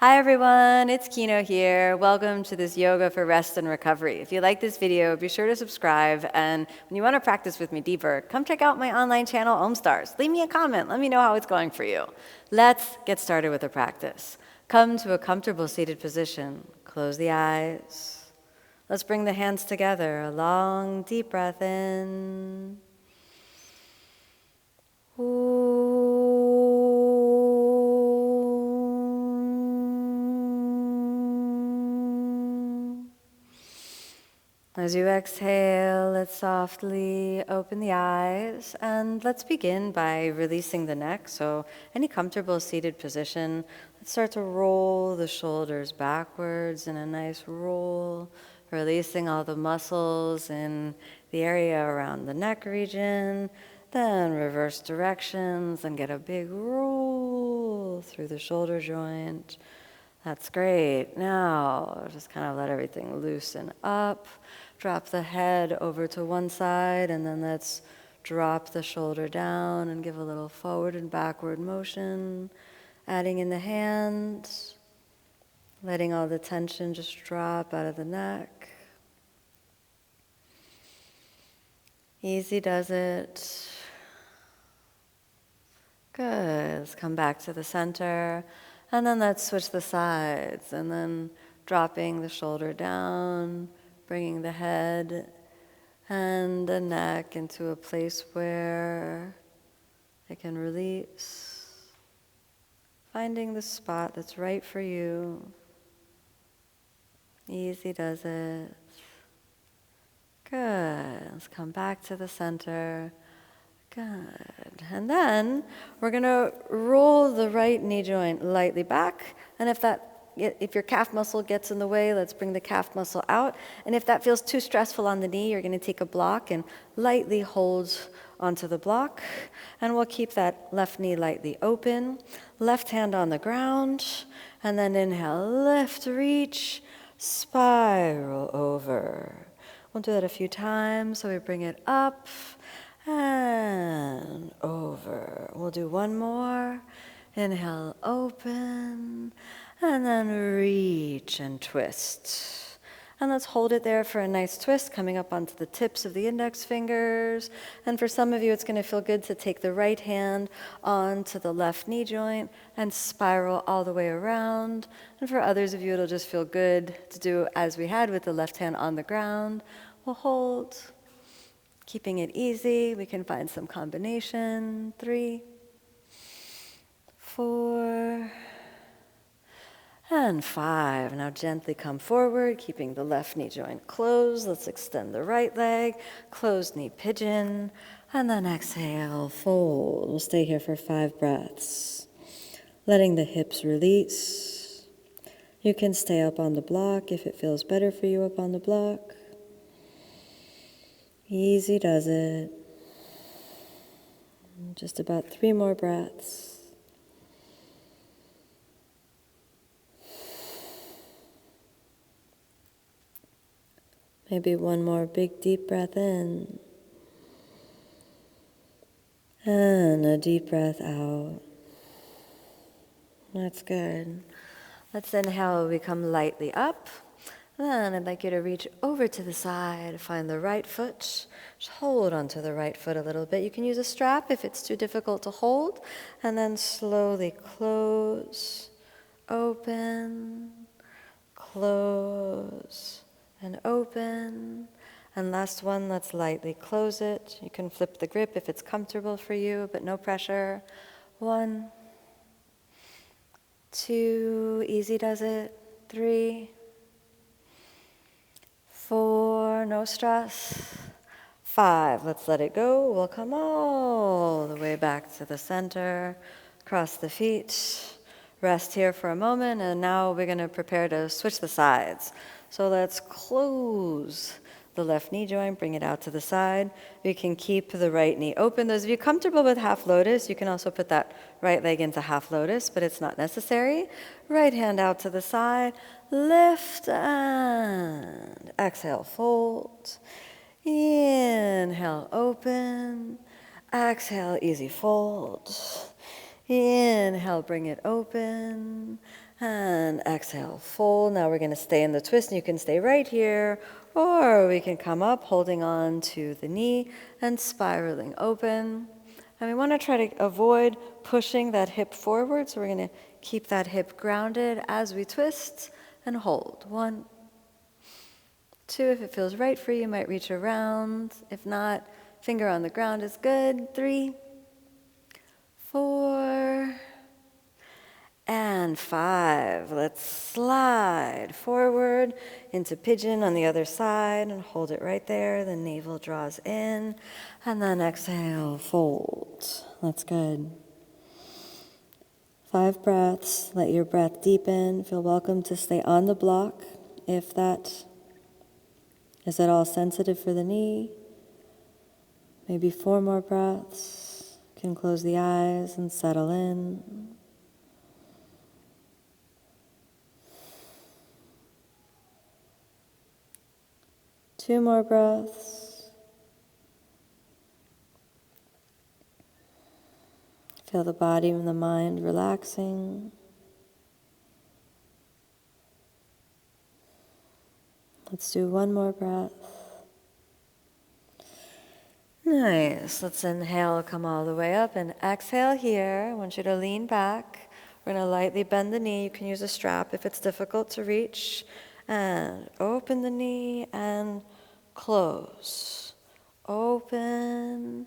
Hi everyone, it's Kino here. Welcome to this Yoga for Rest and Recovery. If you like this video, be sure to subscribe, and when you want to practice with me deeper, come check out my online channel, Omstars. Leave me a comment, let me know how it's going for you. Let's get started with the practice. Come to a comfortable seated position. Close the eyes. Let's bring the hands together. A long, deep breath in. As you exhale, let's softly open the eyes, and let's begin by releasing the neck. So any comfortable seated position, let's start to roll the shoulders backwards in a nice roll, releasing all the muscles in the area around the neck region. Then reverse directions and get a big roll through the shoulder joint. That's great. Now, just kind of let everything loosen up. Drop the head over to one side, and then let's drop the shoulder down and give a little forward and backward motion. Adding in the hands, letting all the tension just drop out of the neck. Easy does it. Good. Let's come back to the center. And then let's switch the sides. And then dropping the shoulder down, bringing the head and the neck into a place where it can release. Finding the spot that's right for you. Easy does it. Good. Let's come back to the center. Good. And then we're going to roll the right knee joint lightly back. And if your calf muscle gets in the way, let's bring the calf muscle out. And if that feels too stressful on the knee, you're going to take a block and lightly hold onto the block. And we'll keep that left knee lightly open. Left hand on the ground. And then inhale, lift, reach, spiral over. We'll do that a few times. So we bring it up and over. We'll do one more. Inhale, open, and then reach and twist. And let's hold it there for a nice twist, coming up onto the tips of the index fingers. And for some of you, it's going to feel good to take the right hand onto the left knee joint and spiral all the way around. And for others of you, it'll just feel good to do as we had with the left hand on the ground. We'll hold. Keeping it easy, we can find some combination. 3, 4, and 5. Now gently come forward, keeping the left knee joint closed. Let's extend the right leg, closed knee pigeon, and then exhale, fold. We'll stay here for 5 breaths. Letting the hips release. You can stay up on the block if it feels better for you up on the block. Easy does it. Just about 3 more breaths. Maybe one more big deep breath in. And a deep breath out. That's good. Let's inhale, we come lightly up. Then I'd like you to reach over to the side, find the right foot. Just hold onto the right foot a little bit. You can use a strap if it's too difficult to hold. And then slowly close, open, close, and open. And last one, let's lightly close it. You can flip the grip if it's comfortable for you, but no pressure. 1, 2, easy does it. 3, 4, no stress. 5, let's let it go. We'll come all the way back to the center, cross the feet, rest here for a moment, and now we're going to prepare to switch the sides. So let's close the left knee joint, bring it out to the side. We can keep the right knee open. Those of you comfortable with half lotus, you can also put that right leg into half lotus, but it's not necessary. Right hand out to the side, lift and exhale, fold. Inhale, open. Exhale, easy fold. Inhale, bring it open. And exhale, fold. Now we're going to stay in the twist, and you can stay right here, or we can come up holding on to the knee and spiraling open. And we want to try to avoid pushing that hip forward, so we're going to keep that hip grounded as we twist and hold. 1, 2, if it feels right for you, you might reach around. If not, finger on the ground is good. 3, 4, and 5. Let's slide forward into pigeon on the other side and hold it right there. The navel draws in, and then exhale, fold. That's good. 5 breaths. Let your breath deepen. Feel welcome to stay on the block if that is at all sensitive for the knee. Maybe 4 more breaths. You can close the eyes and settle in. 2 more breaths. Feel the body and the mind relaxing. Let's do 1 more breath. Nice. Let's inhale, come all the way up, and exhale here. I want you to lean back. We're going to lightly bend the knee. You can use a strap if it's difficult to reach. And open the knee and close. Open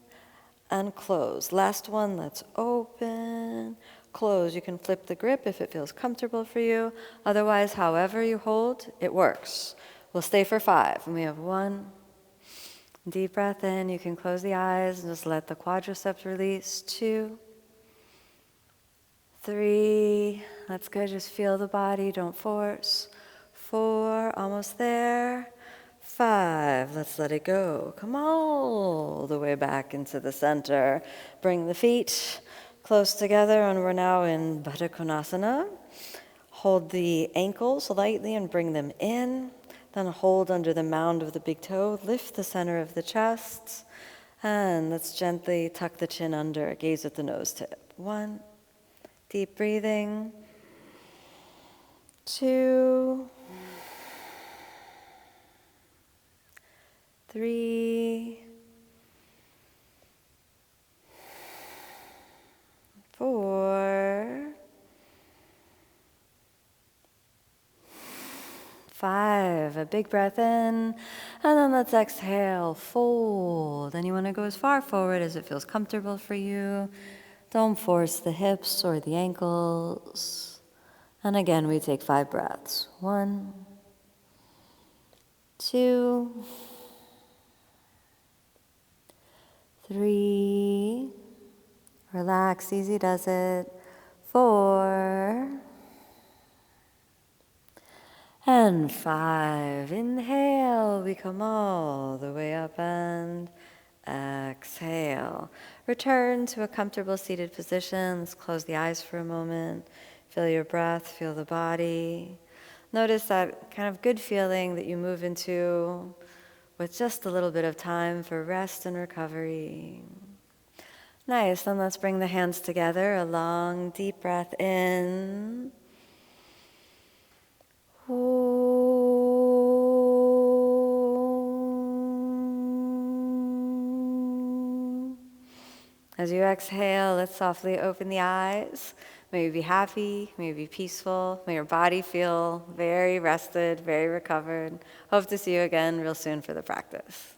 and close. Last one, let's open, close. You can flip the grip if it feels comfortable for you. Otherwise, however you hold, it works. We'll stay for 5. And we have 1. Deep breath in. You can close the eyes and just let the quadriceps release. 2, 3. That's good. Just feel the body. Don't force. 4. Almost there. 5. Let's let it go. Come all the way back into the center. Bring the feet close together, and we're now in Baddha Konasana. Hold the ankles lightly and bring them in. Then hold under the mound of the big toe. Lift the center of the chest. And let's gently tuck the chin under. Gaze at the nose tip. 1. Deep breathing. 2. 3. 4. 5. A big breath in, and then let's exhale, fold. And you want to go as far forward as it feels comfortable for you. Don't force the hips or the ankles. And again, we take 5 breaths. 1, 2, 3. Relax, easy does it. 4. And 5. Inhale, we come all the way up and exhale. Return to a comfortable seated position. Let's close the eyes for a moment. Feel your breath, feel the body. Notice that kind of good feeling that you move into with just a little bit of time for rest and recovery. Nice, then let's bring the hands together. A long, deep breath in. As you exhale, let's softly open the eyes. May you be happy, may you be peaceful, may your body feel very rested, very recovered. Hope to see you again real soon for the practice.